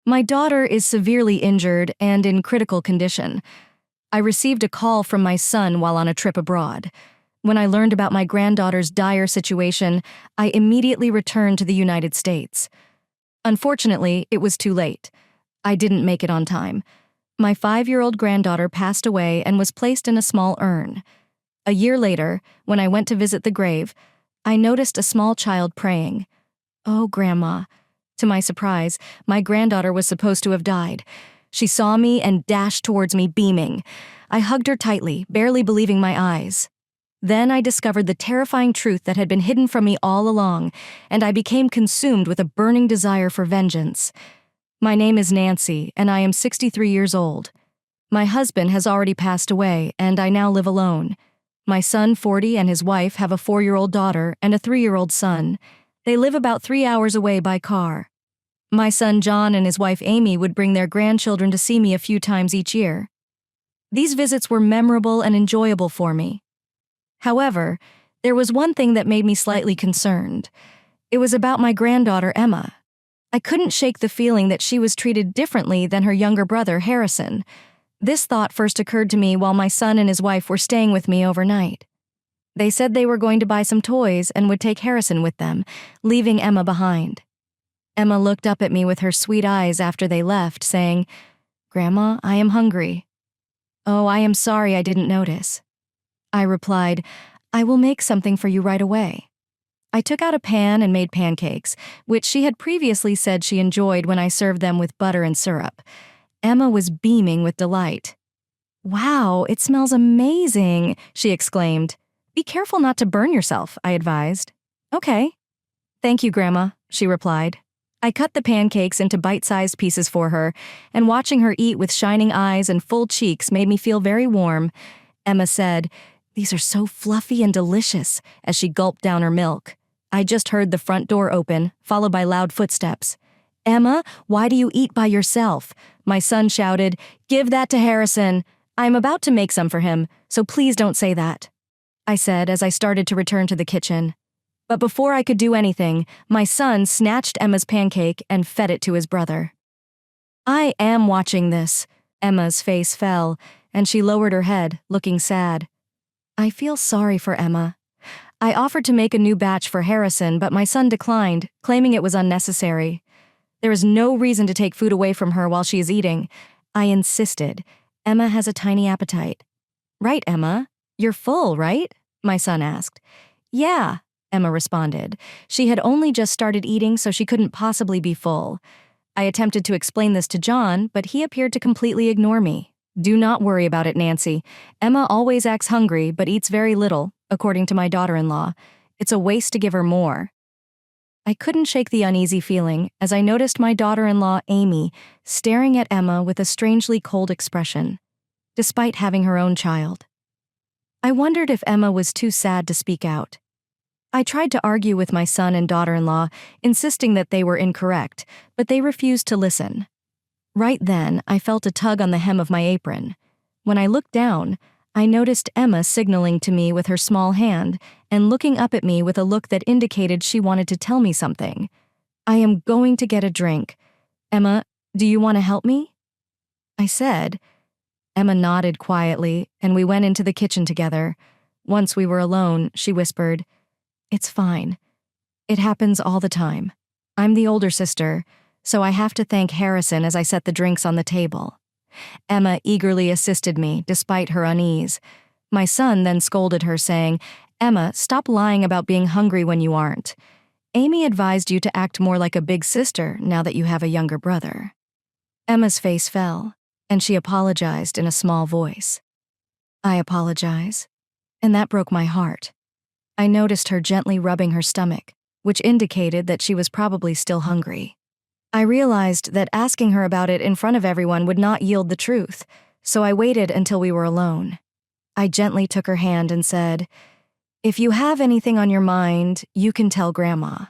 My daughter is severely injured and in critical condition. I received a call from my son while on a trip abroad. When I learned about my granddaughter's dire situation, I immediately returned to the United States. Unfortunately, it was too late. I didn't make it on time. My 5-year-old granddaughter passed away and was placed in a small urn. A year later, when I went to visit the grave, I noticed a small child praying. "Oh, Grandma." To my surprise, my granddaughter was supposed to have died. She saw me and dashed towards me, beaming. I hugged her tightly, barely believing my eyes. Then I discovered the terrifying truth that had been hidden from me all along, and I became consumed with a burning desire for vengeance. My name is Nancy, and I am 63 years old. My husband has already passed away, and I now live alone. My son, 40, and his wife have a 4-year-old daughter and a 3-year-old son. They live about 3 hours away by car. My son John and his wife Amy would bring their grandchildren to see me a few times each year. These visits were memorable and enjoyable for me. However, there was one thing that made me slightly concerned. It was about my granddaughter Emma. I couldn't shake the feeling that she was treated differently than her younger brother Harrison. This thought first occurred to me while my son and his wife were staying with me overnight. They said they were going to buy some toys and would take Harrison with them, leaving Emma behind. Emma looked up at me with her sweet eyes after they left, saying, "Grandma, I am hungry." "Oh, I am sorry I didn't notice." I replied, "I will make something for you right away." I took out a pan and made pancakes, which she had previously said she enjoyed when I served them with butter and syrup. Emma was beaming with delight. "Wow, it smells amazing," she exclaimed. "Be careful not to burn yourself," I advised. "Okay." "Thank you, Grandma," she replied. I cut the pancakes into bite-sized pieces for her, and watching her eat with shining eyes and full cheeks made me feel very warm. Emma said, "These are so fluffy and delicious," as she gulped down her milk. I just heard the front door open, followed by loud footsteps. "Emma, why do you eat by yourself?" My son shouted, "Give that to Harrison. I'm about to make some for him, so please don't say that," I said as I started to return to the kitchen. But before I could do anything, my son snatched Emma's pancake and fed it to his brother. "I am watching this." Emma's face fell, and she lowered her head, looking sad. I feel sorry for Emma. I offered to make a new batch for Harrison, but my son declined, claiming it was unnecessary. There is no reason to take food away from her while she is eating. I insisted. Emma has a tiny appetite. "Right, Emma? You're full, right?" my son asked. "Yeah," Emma responded. She had only just started eating, so she couldn't possibly be full. I attempted to explain this to John, but he appeared to completely ignore me. "Do not worry about it, Nancy. Emma always acts hungry, but eats very little, according to my daughter-in-law. It's a waste to give her more." I couldn't shake the uneasy feeling as I noticed my daughter-in-law, Amy, staring at Emma with a strangely cold expression, despite having her own child. I wondered if Emma was too sad to speak out. I tried to argue with my son and daughter-in-law, insisting that they were incorrect, but they refused to listen. Right then, I felt a tug on the hem of my apron. When I looked down, I noticed Emma signaling to me with her small hand and looking up at me with a look that indicated she wanted to tell me something. "I am going to get a drink. Emma, do you want to help me?" I said. Emma nodded quietly, and we went into the kitchen together. Once we were alone, she whispered, "It's fine. It happens all the time. I'm the older sister, so I have to thank Harrison as I set the drinks on the table." Emma eagerly assisted me, despite her unease. My son then scolded her, saying, "Emma, stop lying about being hungry when you aren't. Amy advised you to act more like a big sister now that you have a younger brother." Emma's face fell, and she apologized in a small voice. "I apologize," and that broke my heart. I noticed her gently rubbing her stomach, which indicated that she was probably still hungry. I realized that asking her about it in front of everyone would not yield the truth, so I waited until we were alone. I gently took her hand and said, "If you have anything on your mind, you can tell Grandma.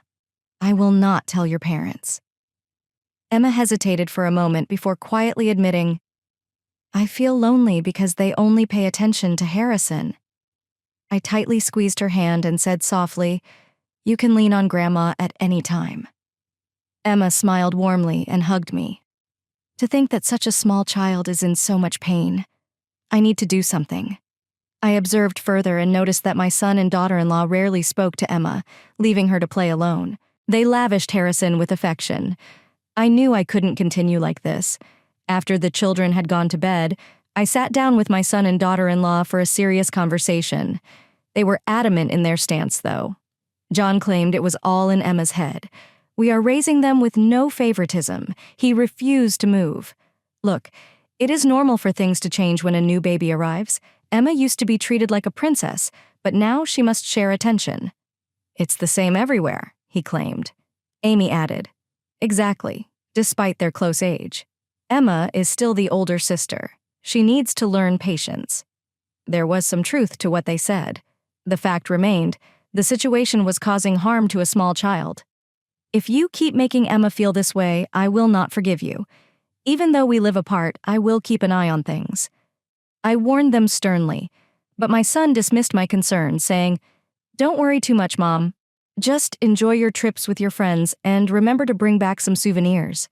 I will not tell your parents." Emma hesitated for a moment before quietly admitting, "I feel lonely because they only pay attention to Harrison." I tightly squeezed her hand and said softly, "You can lean on Grandma at any time." Emma smiled warmly and hugged me. To think that such a small child is in so much pain. I need to do something. I observed further and noticed that my son and daughter-in-law rarely spoke to Emma, leaving her to play alone. They lavished Harrison with affection. I knew I couldn't continue like this. After the children had gone to bed, I sat down with my son and daughter-in-law for a serious conversation. They were adamant in their stance, though. John claimed it was all in Emma's head. We are raising them with no favoritism. He refused to move. Look, it is normal for things to change when a new baby arrives. Emma used to be treated like a princess, but now she must share attention. It's the same everywhere, he claimed. Amy added, exactly, despite their close age. Emma is still the older sister. She needs to learn patience. There was some truth to what they said. The fact remained, the situation was causing harm to a small child. If you keep making Emma feel this way, I will not forgive you. Even though we live apart, I will keep an eye on things. I warned them sternly, but my son dismissed my concerns, saying, "Don't worry too much, Mom. Just enjoy your trips with your friends and remember to bring back some souvenirs."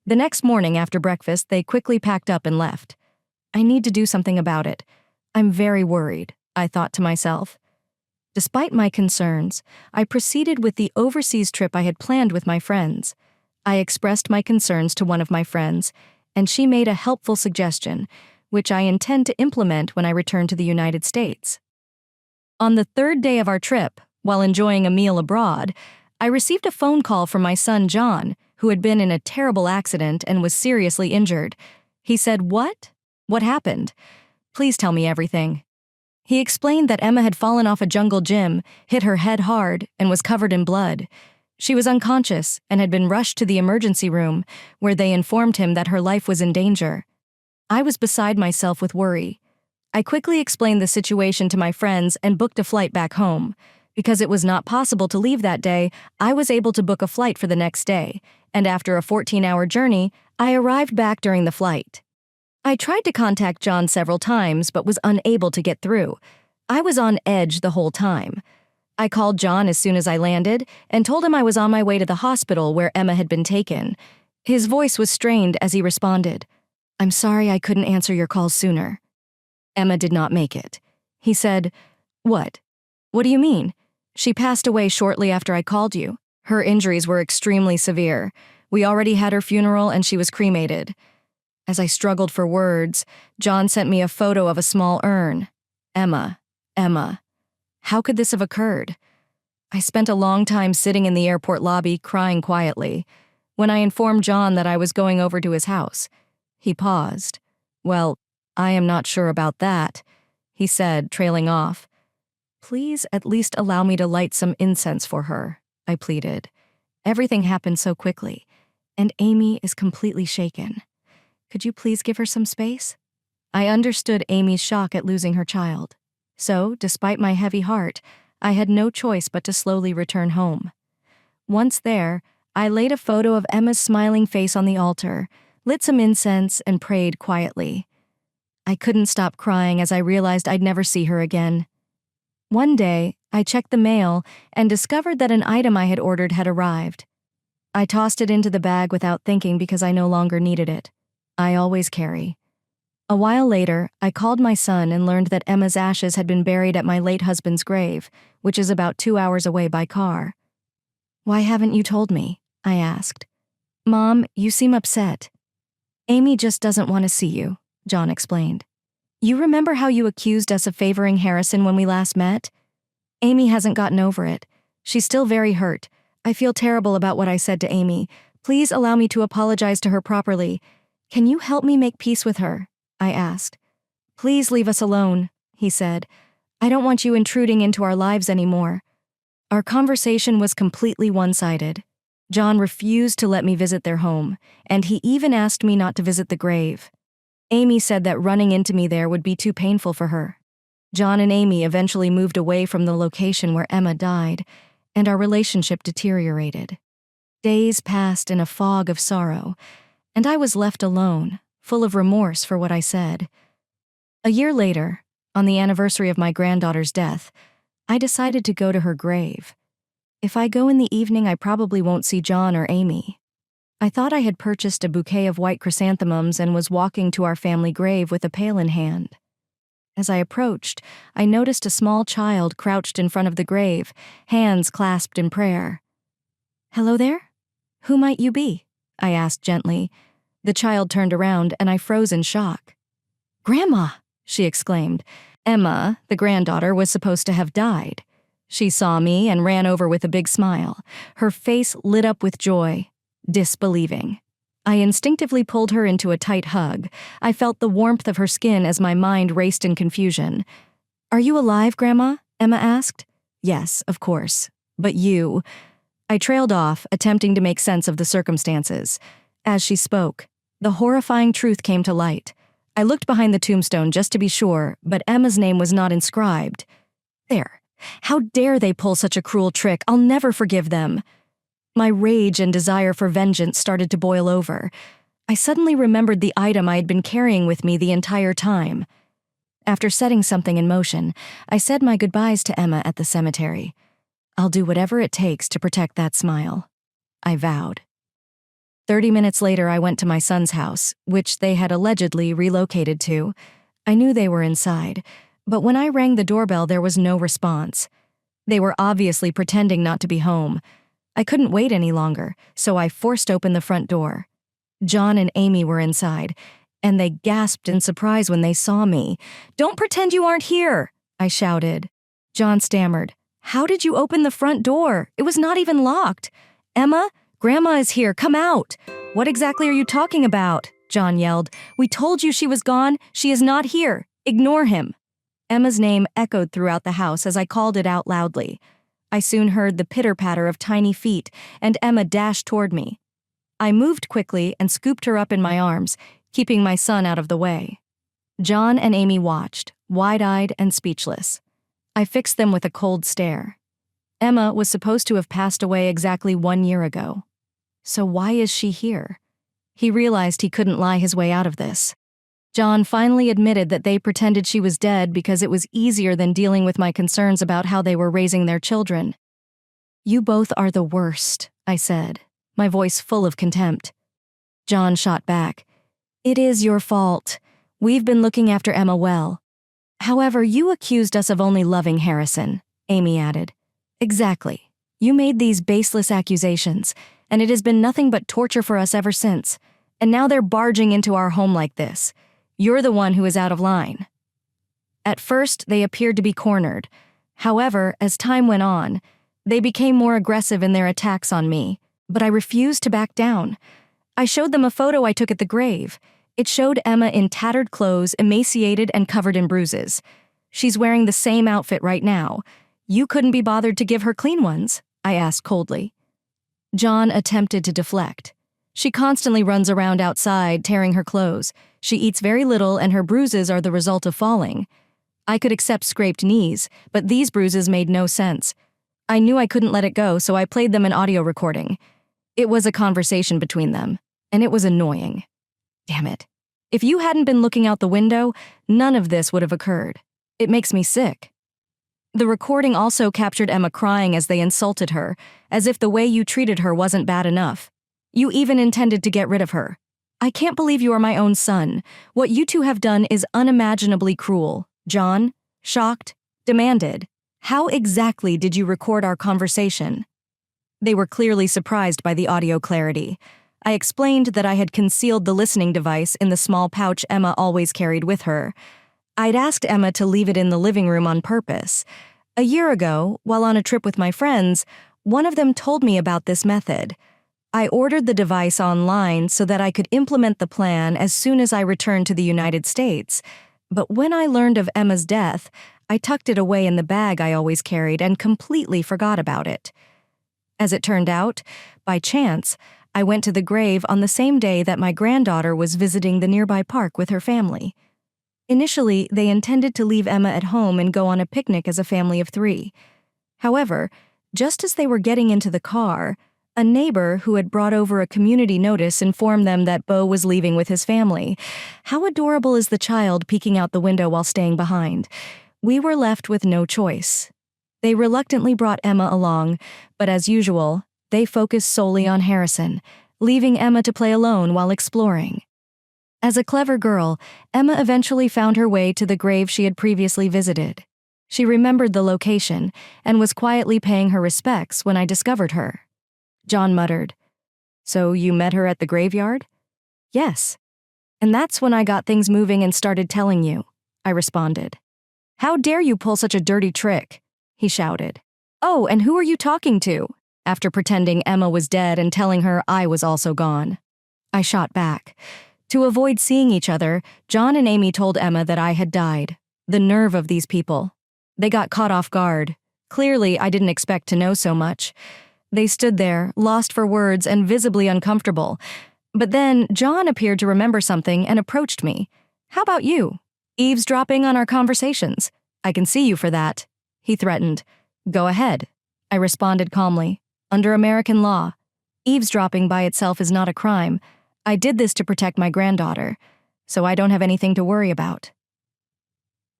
The next morning after breakfast, they quickly packed up and left. I need to do something about it. I'm very worried, I thought to myself. Despite my concerns, I proceeded with the overseas trip I had planned with my friends. I expressed my concerns to one of my friends, and she made a helpful suggestion, which I intend to implement when I return to the United States. On the third day of our trip, while enjoying a meal abroad, I received a phone call from my son John, who had been in a terrible accident and was seriously injured. He said, "What? What happened? Please tell me everything." He explained that Emma had fallen off a jungle gym, hit her head hard, and was covered in blood. She was unconscious and had been rushed to the emergency room, where they informed him that her life was in danger. I was beside myself with worry. I quickly explained the situation to my friends and booked a flight back home. Because it was not possible to leave that day, I was able to book a flight for the next day, and after a 14-hour journey, I arrived back during the flight. I tried to contact John several times but was unable to get through. I was on edge the whole time. I called John as soon as I landed and told him I was on my way to the hospital where Emma had been taken. His voice was strained as he responded, "I'm sorry I couldn't answer your call sooner." Emma did not make it. He said, "What? What do you mean? She passed away shortly after I called you. Her injuries were extremely severe. We already had her funeral and she was cremated." As I struggled for words, John sent me a photo of a small urn. Emma. How could this have occurred? I spent a long time sitting in the airport lobby crying quietly. When I informed John that I was going over to his house, he paused. "Well, I am not sure about that," he said, trailing off. "Please at least allow me to light some incense for her," I pleaded. Everything happened so quickly, and Amy is completely shaken. Could you please give her some space? I understood Amy's shock at losing her child. So, despite my heavy heart, I had no choice but to slowly return home. Once there, I laid a photo of Emma's smiling face on the altar, lit some incense, and prayed quietly. I couldn't stop crying as I realized I'd never see her again. One day, I checked the mail and discovered that an item I had ordered had arrived. I tossed it into the bag without thinking because I no longer needed it. I always carry. A while later, I called my son and learned that Emma's ashes had been buried at my late husband's grave, which is about 2 hours away by car. "Why haven't you told me?" I asked. "Mom, you seem upset." "Amy just doesn't want to see you," John explained. "You remember how you accused us of favoring Harrison when we last met? Amy hasn't gotten over it. She's still very hurt. I feel terrible about what I said to Amy. Please allow me to apologize to her properly. Can you help me make peace with her?" I asked. "Please leave us alone," he said. "I don't want you intruding into our lives anymore." Our conversation was completely one-sided. John refused to let me visit their home, and he even asked me not to visit the grave. Amy said that running into me there would be too painful for her. John and Amy eventually moved away from the location where Emma died, and our relationship deteriorated. Days passed in a fog of sorrow, and I was left alone, full of remorse for what I said. A year later, on the anniversary of my granddaughter's death, I decided to go to her grave. If I go in the evening, I probably won't see John or Amy. I thought I had purchased a bouquet of white chrysanthemums and was walking to our family grave with a pail in hand. As I approached, I noticed a small child crouched in front of the grave, hands clasped in prayer. "Hello there? Who might you be?" I asked gently. The child turned around and I froze in shock. "Grandma!" she exclaimed. Emma, the granddaughter, was supposed to have died. She saw me and ran over with a big smile. Her face lit up with joy, disbelieving. I instinctively pulled her into a tight hug. I felt the warmth of her skin as my mind raced in confusion. "Are you alive, Grandma?" Emma asked. "Yes, of course. But you—" I trailed off, attempting to make sense of the circumstances. As she spoke, the horrifying truth came to light. I looked behind the tombstone just to be sure, but Emma's name was not inscribed. There. How dare they pull such a cruel trick? I'll never forgive them. My rage and desire for vengeance started to boil over. I suddenly remembered the item I had been carrying with me the entire time. After setting something in motion, I said my goodbyes to Emma at the cemetery. I'll do whatever it takes to protect that smile, I vowed. 30 minutes later, I went to my son's house, which they had allegedly relocated to. I knew they were inside, but when I rang the doorbell, there was no response. They were obviously pretending not to be home. I couldn't wait any longer, so I forced open the front door. John and Amy were inside, and they gasped in surprise when they saw me. "Don't pretend you aren't here," I shouted. John stammered. "How did you open the front door? It was not even locked." "Emma, Grandma is here. Come out." "What exactly are you talking about?" John yelled. "We told you she was gone. She is not here. Ignore him." Emma's name echoed throughout the house as I called it out loudly. I soon heard the pitter-patter of tiny feet, and Emma dashed toward me. I moved quickly and scooped her up in my arms, keeping my son out of the way. John and Amy watched, wide-eyed and speechless. I fixed them with a cold stare. Emma was supposed to have passed away exactly 1 year ago. So why is she here? He realized he couldn't lie his way out of this. John finally admitted that they pretended she was dead because it was easier than dealing with my concerns about how they were raising their children. "You both are the worst," I said, my voice full of contempt. John shot back. "It is your fault. We've been looking after Emma well. However, you accused us of only loving Harrison," Amy added. "Exactly. You made these baseless accusations, and it has been nothing but torture for us ever since. And now they're barging into our home like this. You're the one who is out of line." At first, they appeared to be cornered. However, as time went on, they became more aggressive in their attacks on me, but I refused to back down. I showed them a photo I took at the grave. It showed Emma in tattered clothes, emaciated and covered in bruises. She's wearing the same outfit right now. You couldn't be bothered to give her clean ones? I asked coldly. John attempted to deflect. She constantly runs around outside, tearing her clothes. She eats very little, and her bruises are the result of falling. I could accept scraped knees, but these bruises made no sense. I knew I couldn't let it go, so I played them an audio recording. It was a conversation between them, and it was annoying. Damn it. If you hadn't been looking out the window, none of this would have occurred. It makes me sick. The recording also captured Emma crying as they insulted her, as if the way you treated her wasn't bad enough. You even intended to get rid of her. I can't believe you are my own son. What you two have done is unimaginably cruel. John, shocked, demanded, "How exactly did you record our conversation?" They were clearly surprised by the audio clarity. I explained that I had concealed the listening device in the small pouch Emma always carried with her. I'd asked Emma to leave it in the living room on purpose. A year ago, while on a trip with my friends, one of them told me about this method. I ordered the device online so that I could implement the plan as soon as I returned to the United States. But when I learned of Emma's death, I tucked it away in the bag I always carried and completely forgot about it. As it turned out, by chance, I went to the grave on the same day that my granddaughter was visiting the nearby park with her family. Initially, they intended to leave Emma at home and go on a picnic as a family of 3. However, just as they were getting into the car, a neighbor who had brought over a community notice informed them that Beau was leaving with his family. How adorable is the child peeking out the window while staying behind? We were left with no choice. They reluctantly brought Emma along, but as usual, they focused solely on Harrison, leaving Emma to play alone while exploring. As a clever girl, Emma eventually found her way to the grave she had previously visited. She remembered the location and was quietly paying her respects when I discovered her. John muttered, "So you met her at the graveyard?" "Yes. And that's when I got things moving and started telling you," I responded. "How dare you pull such a dirty trick?" he shouted. "Oh, and who are you talking to?" after pretending Emma was dead and telling her I was also gone. I shot back. To avoid seeing each other, John and Amy told Emma that I had died. The nerve of these people. They got caught off guard. Clearly, I didn't expect to know so much. They stood there, lost for words and visibly uncomfortable. But then John appeared to remember something and approached me. "How about you? Eavesdropping on our conversations? I can see you for that," he threatened. "Go ahead," I responded calmly. "Under American law, eavesdropping by itself is not a crime. I did this to protect my granddaughter, so I don't have anything to worry about."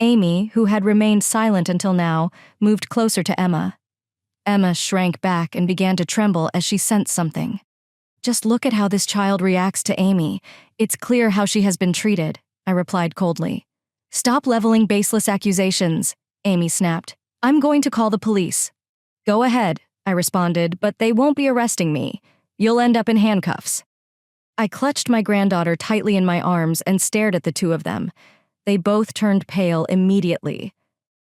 Amy, who had remained silent until now, moved closer to Emma. Emma shrank back and began to tremble as she sensed something. "Just look at how this child reacts to Amy. It's clear how she has been treated," I replied coldly. "Stop leveling baseless accusations," Amy snapped. "I'm going to call the police." "Go ahead," I responded, "but they won't be arresting me. You'll end up in handcuffs." I clutched my granddaughter tightly in my arms and stared at the two of them. They both turned pale immediately.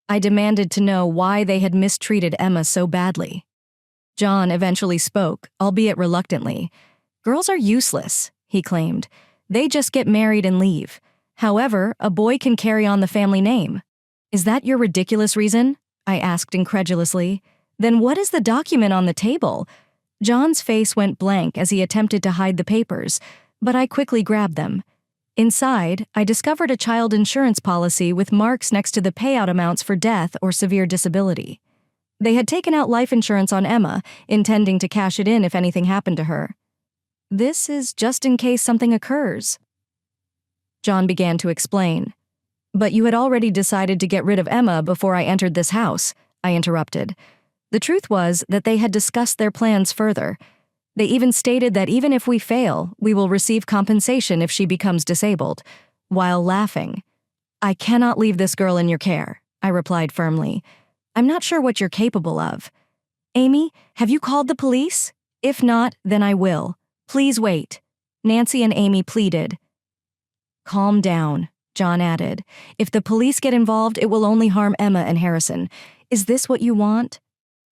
I demanded to know why they had mistreated Emma so badly. John eventually spoke, albeit reluctantly. "Girls are useless," he claimed. "They just get married and leave. However, a boy can carry on the family name." "Is that your ridiculous reason?" I asked incredulously. "Then what is the document on the table?" John's face went blank as he attempted to hide the papers, but I quickly grabbed them. Inside, I discovered a child insurance policy with marks next to the payout amounts for death or severe disability. They had taken out life insurance on Emma, intending to cash it in if anything happened to her. "This is just in case something occurs," John began to explain. "But you had already decided to get rid of Emma before I entered this house," I interrupted. The truth was that they had discussed their plans further. They even stated that even if we fail, we will receive compensation if she becomes disabled, while laughing. "I cannot leave this girl in your care," I replied firmly. "I'm not sure what you're capable of." "Amy, have you called the police? If not, then I will. Please wait," Nancy and Amy pleaded. "Calm down," John added. "If the police get involved, it will only harm Emma and Harrison. Is this what you want?"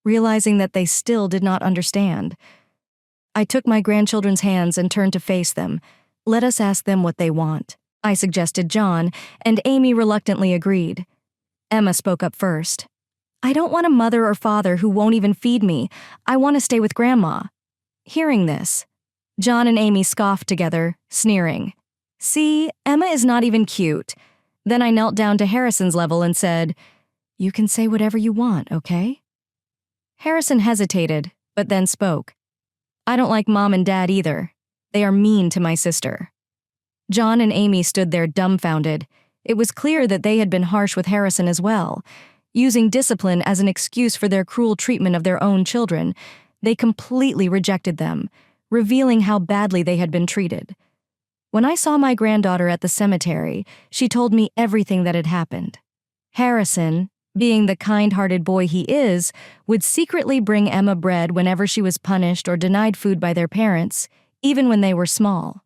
Realizing that they still did not understand, I took my grandchildren's hands and turned to face them. "Let us ask them what they want," I suggested John, and Amy reluctantly agreed. Emma spoke up first. "I don't want a mother or father who won't even feed me. I want to stay with Grandma." Hearing this, John and Amy scoffed together, sneering. "See, Emma is not even cute." Then I knelt down to Harrison's level and said, "You can say whatever you want, okay?" Harrison hesitated, but then spoke. "I don't like Mom and Dad either. They are mean to my sister." John and Amy stood there dumbfounded. It was clear that they had been harsh with Harrison as well. Using discipline as an excuse for their cruel treatment of their own children, they completely rejected them, revealing how badly they had been treated. When I saw my granddaughter at the cemetery, she told me everything that had happened. Harrison, being the kind-hearted boy he is, would secretly bring Emma bread whenever she was punished or denied food by their parents, even when they were small.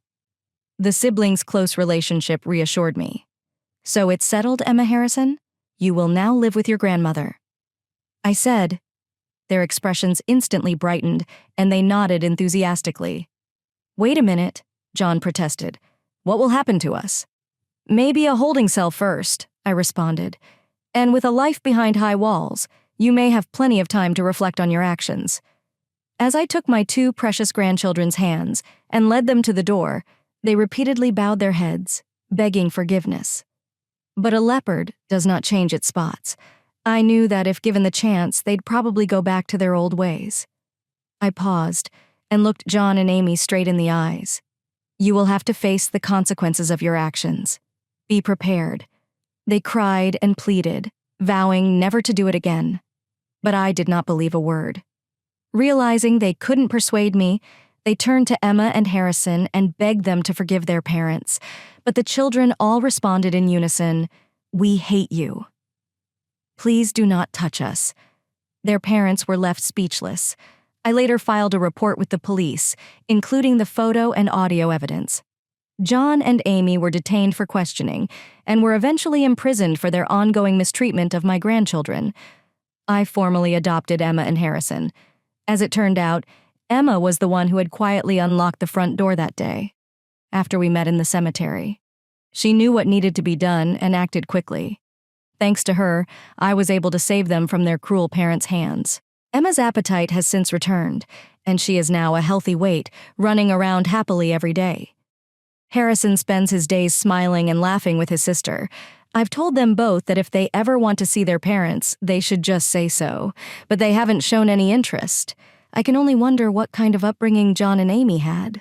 The siblings' close relationship reassured me. "So it's settled, Emma Harrison? You will now live with your grandmother," I said. Their expressions instantly brightened, and they nodded enthusiastically. "Wait a minute," John protested. "What will happen to us?" "Maybe a holding cell first," I responded. "And with a life behind high walls, you may have plenty of time to reflect on your actions." As I took my two precious grandchildren's hands and led them to the door, they repeatedly bowed their heads, begging forgiveness. But a leopard does not change its spots. I knew that if given the chance, they'd probably go back to their old ways. I paused and looked John and Amy straight in the eyes. "You will have to face the consequences of your actions. Be prepared." They cried and pleaded, vowing never to do it again. But I did not believe a word. Realizing they couldn't persuade me, They turned to Emma and Harrison and begged them to forgive their parents, but the children all responded in unison, "We hate you. Please do not touch us." Their parents were left speechless. I later filed a report with the police, including the photo and audio evidence. John and Amy were detained for questioning and were eventually imprisoned for their ongoing mistreatment of my grandchildren. I formally adopted Emma and Harrison. As it turned out, Emma was the one who had quietly unlocked the front door that day, after we met in the cemetery. She knew what needed to be done and acted quickly. Thanks to her, I was able to save them from their cruel parents' hands. Emma's appetite has since returned, and she is now a healthy weight, running around happily every day. Harrison spends his days smiling and laughing with his sister. I've told them both that if they ever want to see their parents, they should just say so, but they haven't shown any interest. I can only wonder what kind of upbringing John and Amy had.